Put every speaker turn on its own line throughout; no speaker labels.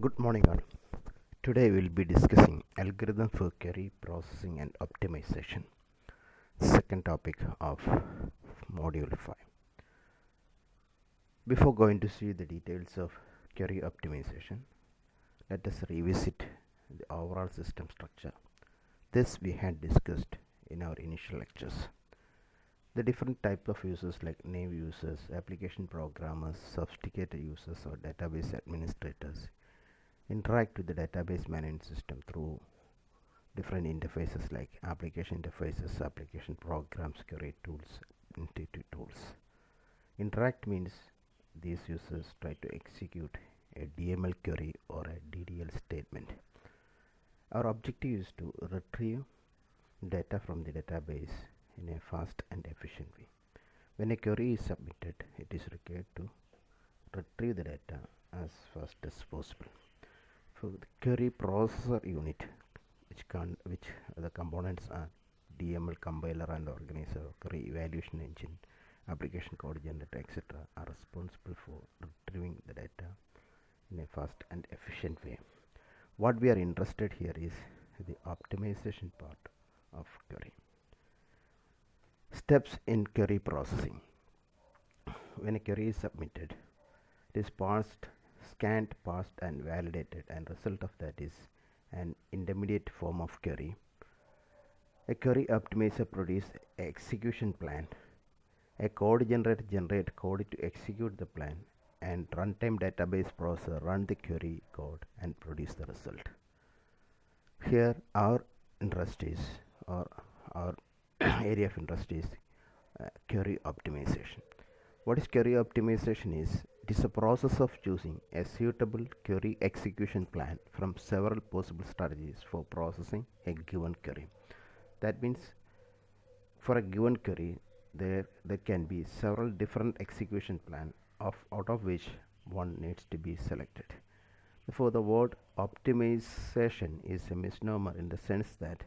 Good morning all. Today we'll be discussing algorithm for query processing and optimization. Second topic of module 5. Before going to see the details of query optimization, let us revisit the overall system structure. This we had discussed in our initial lectures. The different types of users like naive users, application programmers, sophisticated users or database administrators interact with the database management system through different interfaces like application interfaces, application programs, query tools, intuitive tools. Interact means these users try to execute a DML query or a DDL statement. Our objective is to retrieve data from the database in a fast and efficient way. When a query is submitted, it is required to retrieve the data as fast as possible. For the query processor unit, which the components are DML compiler and organizer, query evaluation engine, application code generator, etc., are responsible for retrieving the data in a fast and efficient way. What we are interested here is the optimization part of query. Steps in query processing. When a query is submitted, it is parsed, scanned, parsed and validated, and result of that is an intermediate form of query. A query optimizer produces an execution plan. A code generator generates code to execute the plan, and runtime database processor run the query code and produce the result. Here our interest is, or our area of interest is query optimization. What is query optimization is? It is a process of choosing a suitable query execution plan from several possible strategies for processing a given query. That means for a given query, there can be several different execution plans out of which one needs to be selected. Therefore, the word optimization is a misnomer in the sense that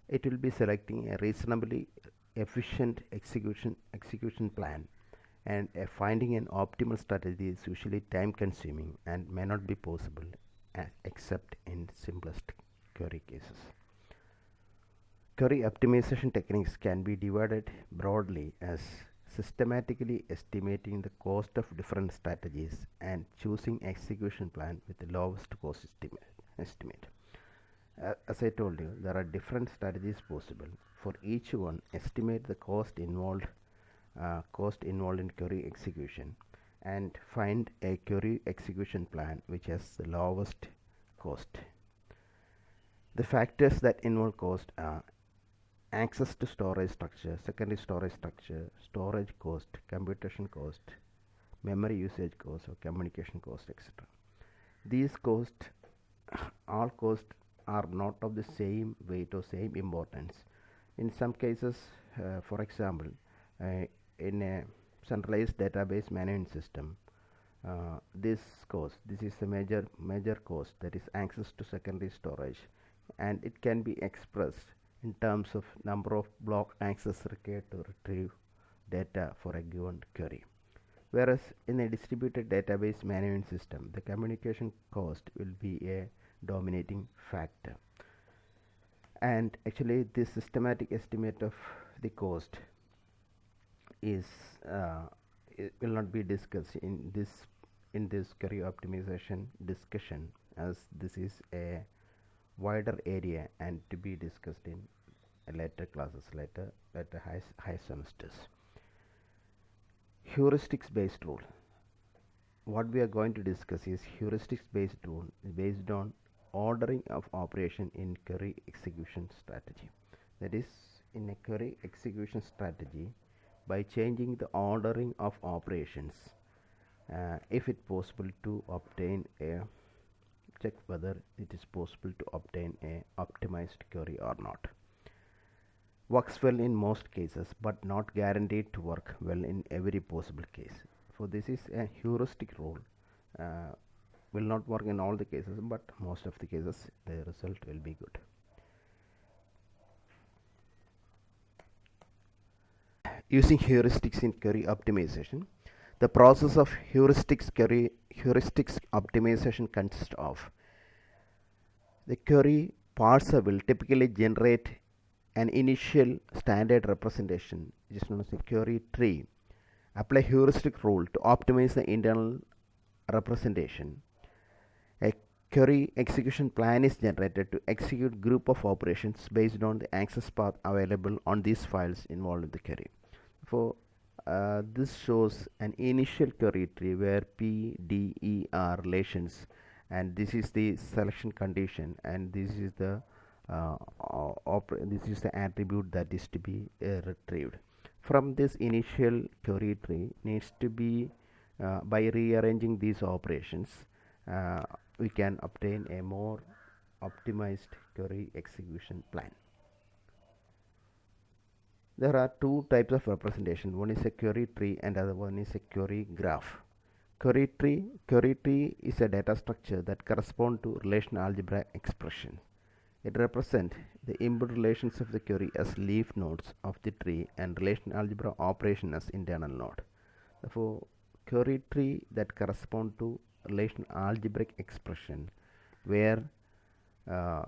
it will be selecting a reasonably efficient execution plan, and finding an optimal strategy is usually time consuming and may not be possible except in simplest query cases. Query optimization techniques can be divided broadly as systematically estimating the cost of different strategies and choosing execution plan with the lowest cost estimate. As I told you, there are different strategies possible. For each one, estimate the cost involved in query execution and find a query execution plan which has the lowest cost. The factors that involve cost are access to storage structure, secondary storage structure, storage cost, computation cost, memory usage cost or communication cost, etc. These costs, all costs are not of the same weight or same importance. In some cases, for example, in a centralized database management system, this is a major cost, that is access to secondary storage, and it can be expressed in terms of number of block access required to retrieve data for a given query. Whereas in a distributed database management system, the communication cost will be a dominating factor. And actually this systematic estimate of the cost is it will not be discussed in this query optimization discussion, as this is a wider area and to be discussed in later classes, later high semesters. Heuristics based rule. What we are going to discuss is heuristics based rule based on ordering of operation in query execution strategy. That is, in a query execution strategy, by changing the ordering of operations, if it possible to obtain a check whether it is possible to obtain a optimized query or not. Works well in most cases but not guaranteed to work well in every possible case. So this is a heuristic rule. Will not work in all the cases, but most of the cases the result will be good. Using heuristics in query optimization, The process of heuristics optimization consists of the query parser will typically generate an initial standard representation, which is known as a query tree. Apply heuristic rule to optimize the internal representation. A query execution plan is generated to execute group of operations based on the access path available on these files involved in the query. For this shows an initial query tree where P, D, E are relations, and this is the selection condition, and this is the attribute that is to be retrieved. From this initial query tree needs to be by rearranging these operations, we can obtain a more optimized query execution plan. There are two types of representation. One is a query tree and other one is a query graph. Query tree is a data structure that corresponds to relational algebra expression. It represents the input relations of the query as leaf nodes of the tree and relational algebra operation as internal node. Therefore, query tree that correspond to relational algebraic expression where the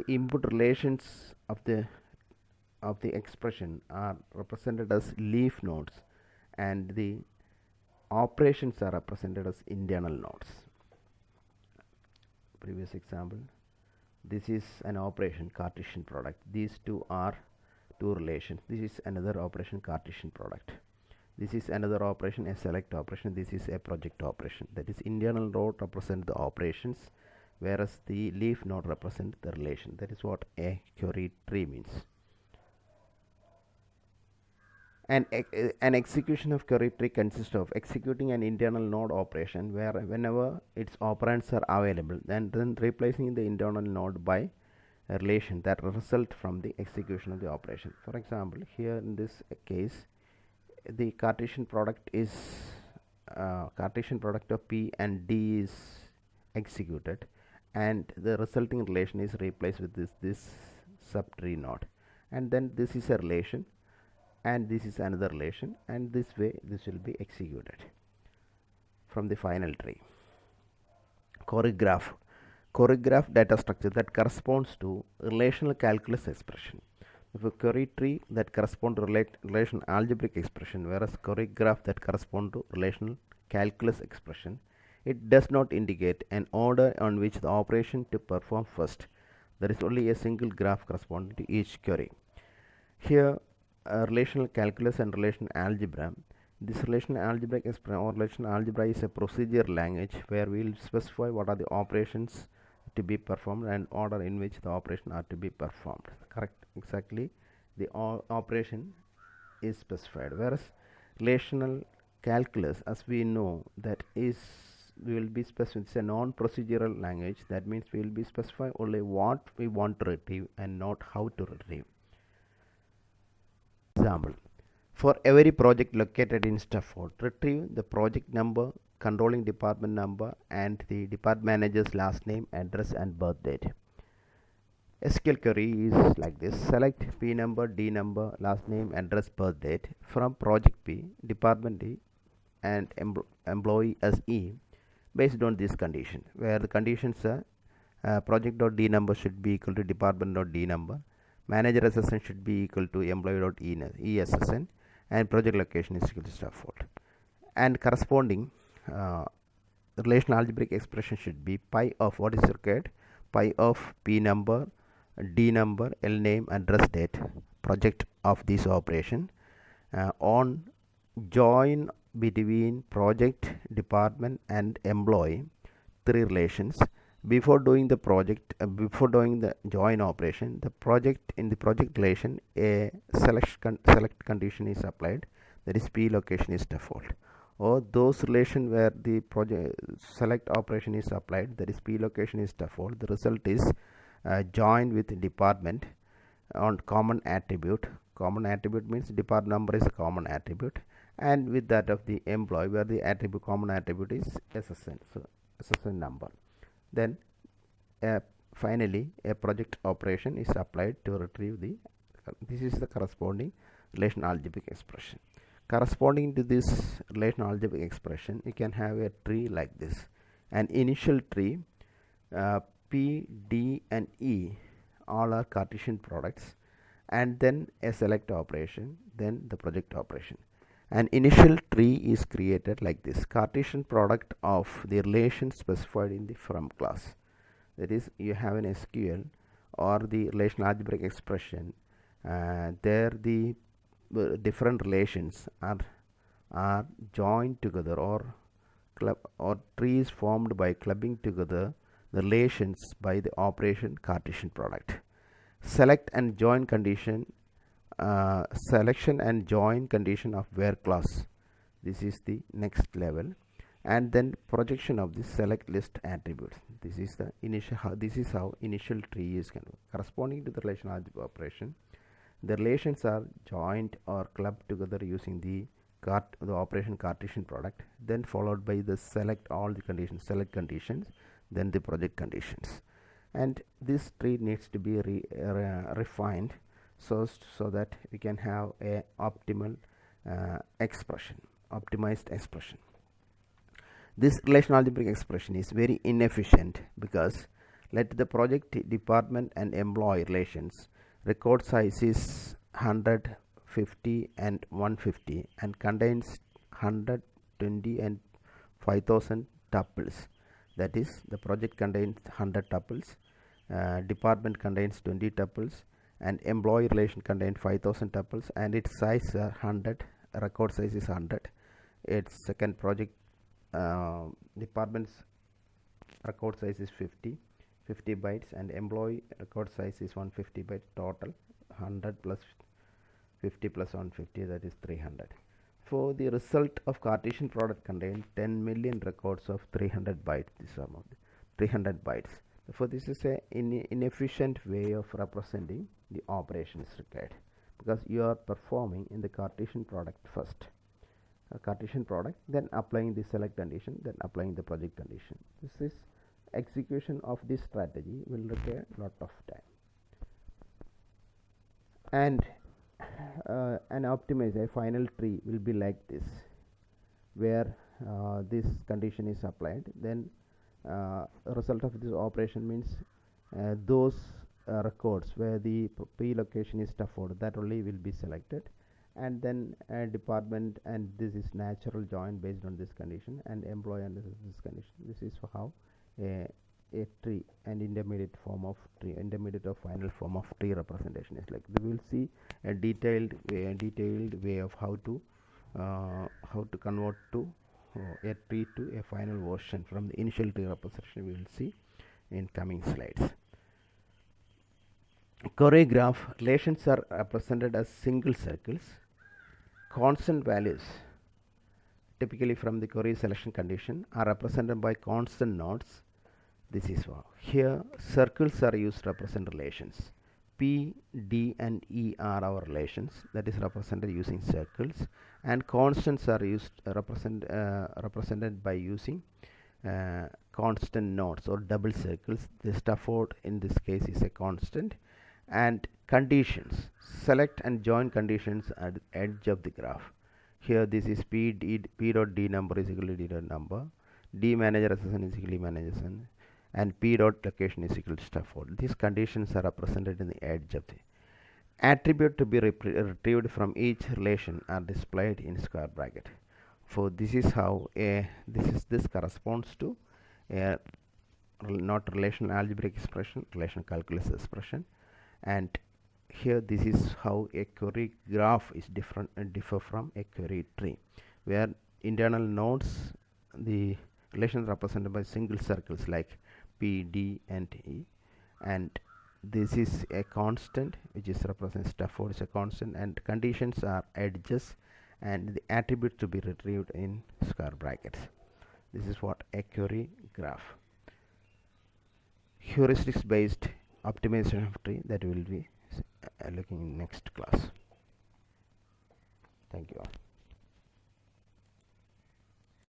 input relations of the expression are represented as leaf nodes and the operations are represented as internal nodes. Previous example, this is an operation Cartesian product. These two are two relations. This is another operation Cartesian product. This is another operation, a select operation. This is a project operation. That is, internal node represent the operations, whereas the leaf node represent the relation. That is what a query tree means. An execution of query tree consists of executing an internal node operation where whenever its operands are available, then replacing the internal node by a relation that result from the execution of the operation. For example, here in this case, the Cartesian product is Cartesian product of P and D is executed, and the resulting relation is replaced with this subtree node, and then this is a relation and this is another relation, and this way this will be executed from the final tree. Choreograph data structure that corresponds to relational calculus expression. If a query tree that correspond to relational algebraic expression, whereas choreograph that correspond to relational calculus expression, it does not indicate an order on which the operation to perform first. There is only a single graph corresponding to each query. Here, relational calculus and relational algebra. This relational algebraic expression or relational algebra is a procedure language where we will specify what are the operations to be performed and order in which the operation are to be performed. Correct, exactly. The operation is specified, whereas relational calculus, as we know, that is we will be specifying. It's a non-procedural language. That means we will be specifying only what we want to retrieve and not how to retrieve. Example: for every project located in Stafford, retrieve the project number, controlling department number, and the department manager's last name, address, and birth date. SQL query is like this: select P number, D number, last name, address, birth date from project P, department D, and employee as E, based on this condition, where the conditions are project.d number should be equal to department.d number, manager SSN should be equal to employee.e SSN, and project location is equal to Stafford. And corresponding relational algebraic expression should be pi of what is required: pi of P number, D number, L name, address, date, project of this operation on join between project, department, and employee, three relations. Before doing the project, before doing the join operation, the project in the project relation, a select condition is applied, that is P location is default. Or those relation where the project select operation is applied, that is P location is default, the result is join with department on common attribute. Common attribute means department number is a common attribute, and with that of the employee, where the attribute common attribute is SSN, so SSN number. Then finally a project operation is applied to retrieve the this is the corresponding relational algebraic expression. corresponding to this relational algebraic expression, you can have a tree like this. An initial tree, P, D and E all are Cartesian products, and then a select operation, then the project operation. An initial tree is created like this: Cartesian product of the relation specified in the from class. That is, you have an SQL or the relational algebraic expression, there the different relations are joined together, or trees formed by clubbing together the relations by the operation Cartesian product. Select and join condition, selection and join condition of where clause. This is the next level, and then projection of the select list attributes. This is the initial. This is how initial tree is corresponding to the relational algebra operation. The relations are joined or clubbed together using the operation Cartesian product, then followed by the select all the conditions, select conditions, then the project conditions. And this tree needs to be refined so that we can have a optimal expression, optimized expression. This relational algebraic expression is very inefficient because let the project, department and employee relations record size is 100, 50 and 150 and contains 100, 20 and 5000 tuples. That is, the project contains 100 tuples, department contains 20 tuples, and employee relation contains 5000 tuples, and its size 100, record size is 100. Its second project department's record size is 50 bytes, and employee record size is 150 bytes. Total 100 plus 50 plus 150, that is 300. For the result of Cartesian product contains 10 million records of 300 bytes. This is of 300 bytes. Therefore, this is a inefficient way of representing the operations required, because you are performing in the Cartesian product first. Cartesian product, then applying the select condition, then applying the project condition. This is execution of this strategy will require a lot of time. And an optimizer final tree will be like this, where this condition is applied. Then result of this operation means those records where the P location is default, that only will be selected, and then department, and this is natural join based on this condition, and employee under this condition. This is how a tree, an intermediate form of tree, intermediate or final form of tree representation is like. We will see a detailed way of how to convert to a tree to a final version from the initial tree representation. We will see in coming slides. Query graph relations are represented as single circles. Constant values, typically from the query selection condition, are represented by constant nodes. This is here circles are used to represent relations. P, D and E are our relations, that is represented using circles, and constants are used represented by using constant nodes or double circles. The Stafford in this case is a constant. And conditions, select and join conditions at the edge of the graph. Here this is P dot D number is equal to D dot number, D manager assistant is equal to manager assistant, and P dot location is equal to Stafford. These conditions are represented in the edge of the attribute to be retrieved from each relation are displayed in square bracket. So this is how this corresponds to a not relational algebraic expression, relational calculus expression. And here this is how a query graph is differ from a query tree, where internal nodes, the relations represented by single circles like P, D and E, and this is a constant which is represented. Stafford is a constant, and conditions are edges, and the attributes to be retrieved in square brackets. This is what a query graph. Heuristics based optimization of tree, that we will be looking in next class. Thank you all.